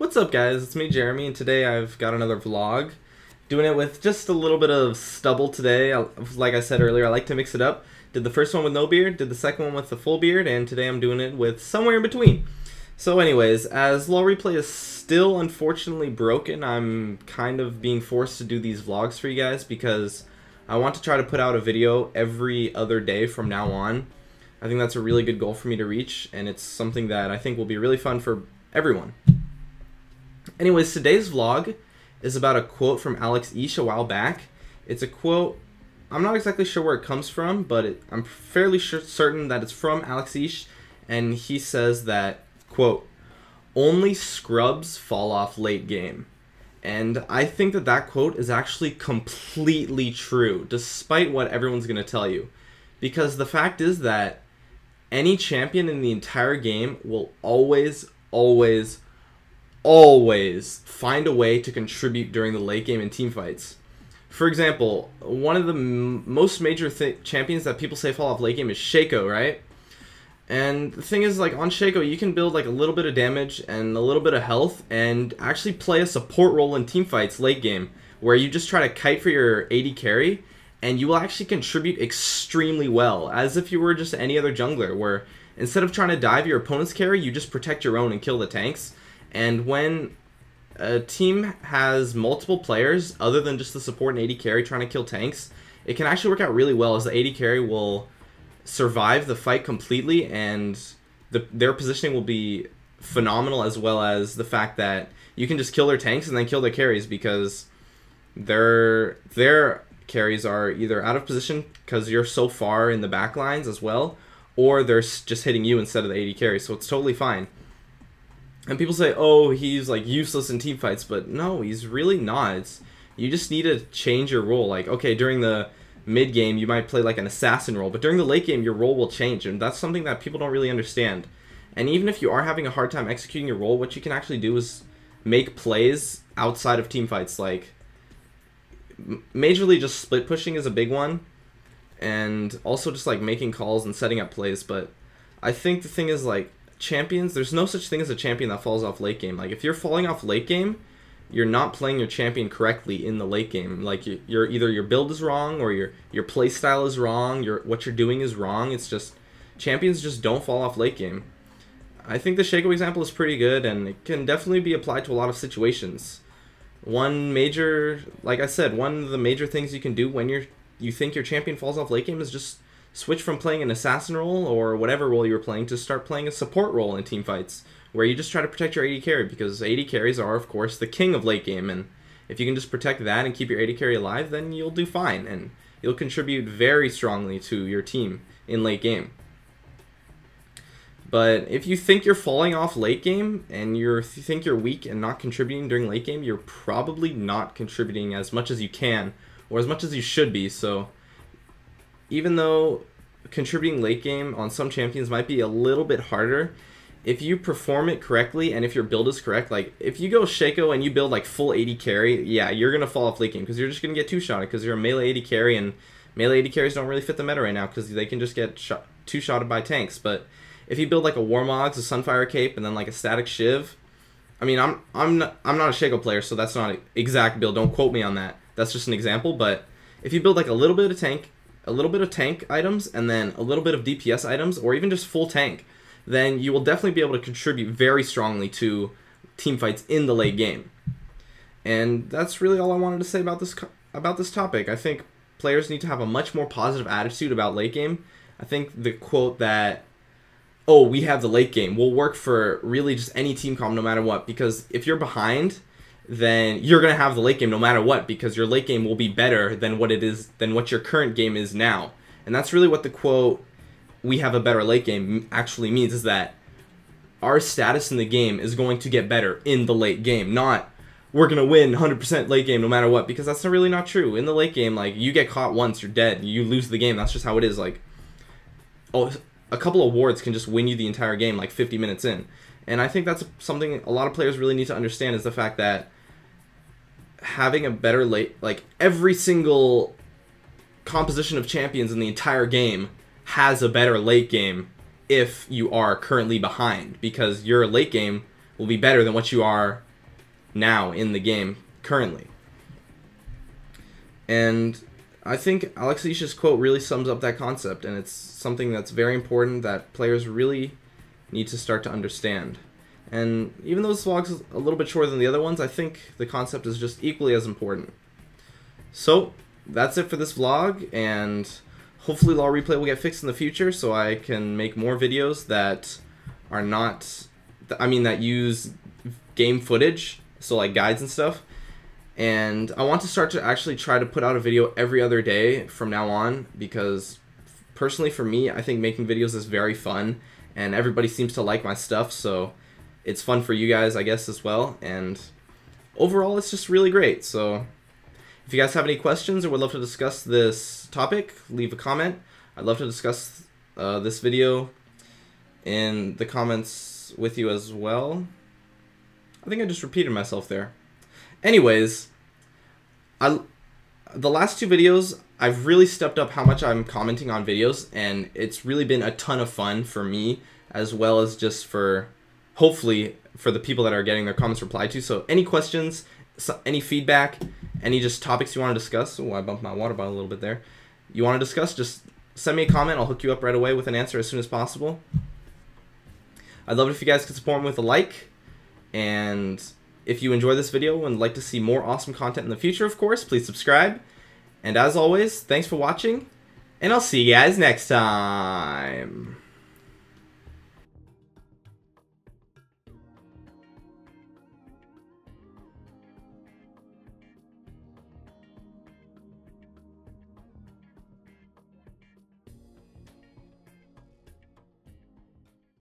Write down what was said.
What's up, guys? It's me, Jeremy, and today I've got another vlog. Doing it with just a little bit of stubble today. Like I said earlier, I like to mix it up. Did the first one with no beard, did the second one with the full beard, and today I'm doing it with somewhere in between. So anyways, as LoL Replay is still unfortunately broken, I'm kind of being forced to do these vlogs for you guys because I want to try to put out a video every other day from now on. I think that's a really good goal for me to reach, and it's something that I think will be really fun for everyone. Anyways, today's vlog is about a quote from Alex Ish a while back. It's a quote, I'm not exactly sure where it comes from, but I'm fairly certain that it's from Alex Ish, and he says that, quote, "Only scrubs fall off late game." And I think that that quote is actually completely true, despite what everyone's going to tell you. Because the fact is that any champion in the entire game will always find a way to contribute during the late game in team fights. For example, one of the most major champions that people say fall off late game is Shaco, right? And the thing is, like, on Shaco, you can build like a little bit of damage and a little bit of health and actually play a support role in team fights late game, where you just try to kite for your AD carry and you will actually contribute extremely well, as if you were just any other jungler, where instead of trying to dive your opponent's carry, you just protect your own and kill the tanks. And when a team has multiple players other than just the support and AD carry trying to kill tanks, it can actually work out really well, as the AD carry will survive the fight completely, and their positioning will be phenomenal, as well as the fact that you can just kill their tanks and then kill their carries, because their carries are either out of position because you're so far in the back lines as well, or they're just hitting you instead of the AD carry, so it's totally fine. And people say, oh, he's like useless in team fights, but no, he's really not. You just need to change your role. Like, okay, during the mid game you might play like an assassin role, but during the late game your role will change, and that's something that people don't really understand. And even if you are having a hard time executing your role, what you can actually do is make plays outside of team fights. Like, majorly just split pushing is a big one, and also just like making calls and setting up plays. But I think the thing is, like, champions, there's no such thing as a champion that falls off late game. Like, if you're falling off late game, you're not playing your champion correctly in the late game. Like, you're either your build is wrong, or your play style is wrong, what you're doing is wrong. It's just, champions just don't fall off late game. I think the Shaco example is pretty good, and it can definitely be applied to a lot of situations. One major, like I said, one of the major things you can do when you think your champion falls off late game is just switch from playing an assassin role or whatever role you were playing to start playing a support role in team fights, where you just try to protect your AD carry, because AD carries are, of course, the king of late game, and if you can just protect that and keep your AD carry alive, then you'll do fine, and you'll contribute very strongly to your team in late game. But if you think you're falling off late game, and you think you're weak and not contributing during late game, you're probably not contributing as much as you can, or as much as you should be. So even though contributing late game on some champions might be a little bit harder, if you perform it correctly and if your build is correct, like if you go Shaco and you build like full AD carry, yeah, you're going to fall off late game because you're just going to get two-shotted because you're a melee AD carry, and melee AD carries don't really fit the meta right now because they can just get two-shotted by tanks. But if you build like a Warmogs, a Sunfire Cape, and then like a Static Shiv, I mean, I'm not a Shaco player, so that's not an exact build. Don't quote me on that. That's just an example. But if you build like a little bit of tank items, and then a little bit of DPS items, or even just full tank, then you will definitely be able to contribute very strongly to team fights in the late game. And that's really all I wanted to say about this topic. I think players need to have a much more positive attitude about late game. I think the quote that, oh, we have the late game, will work for really just any team comp no matter what, because if you're behind, then you're going to have the late game no matter what, because your late game will be better than what your current game is now. And that's really what the quote, "we have a better late game," actually means, is that our status in the game is going to get better in the late game, not we're going to win 100% late game no matter what, because that's really not true. In the late game, like, you get caught once, you're dead, you lose the game. That's just how it is. Like, oh, a couple of wards can just win you the entire game like 50 minutes in. And I think that's something a lot of players really need to understand, is the fact that having a better late, like, every single composition of champions in the entire game has a better late game if you are currently behind, because your late game will be better than what you are now in the game currently. And I think Alexis's quote really sums up that concept, and it's something that's very important that players really need to start to understand. And even though this vlog's a little bit shorter than the other ones, I think the concept is just equally as important. So that's it for this vlog, and hopefully Law Replay will get fixed in the future so I can make more videos that are not, that use game footage, so like guides and stuff. And I want to start to actually try to put out a video every other day from now on, because personally for me, I think making videos is very fun, and everybody seems to like my stuff, so it's fun for you guys, I guess, as well. And overall, it's just really great. So if you guys have any questions or would love to discuss this topic, leave a comment. I'd love to discuss this video in the comments with you as well. I think I just repeated myself there. Anyways, the last two videos, I've really stepped up how much I'm commenting on videos, and it's really been a ton of fun for me, as well as just for, hopefully, for the people that are getting their comments replied to. So any questions, any feedback, any just topics you want to discuss, oh, I bumped my water bottle a little bit there, you want to discuss, just send me a comment. I'll hook you up right away with an answer as soon as possible. I'd love it if you guys could support me with a like, and if you enjoy this video and like to see more awesome content in the future, of course, please subscribe. And as always, thanks for watching, and I'll see you guys next time.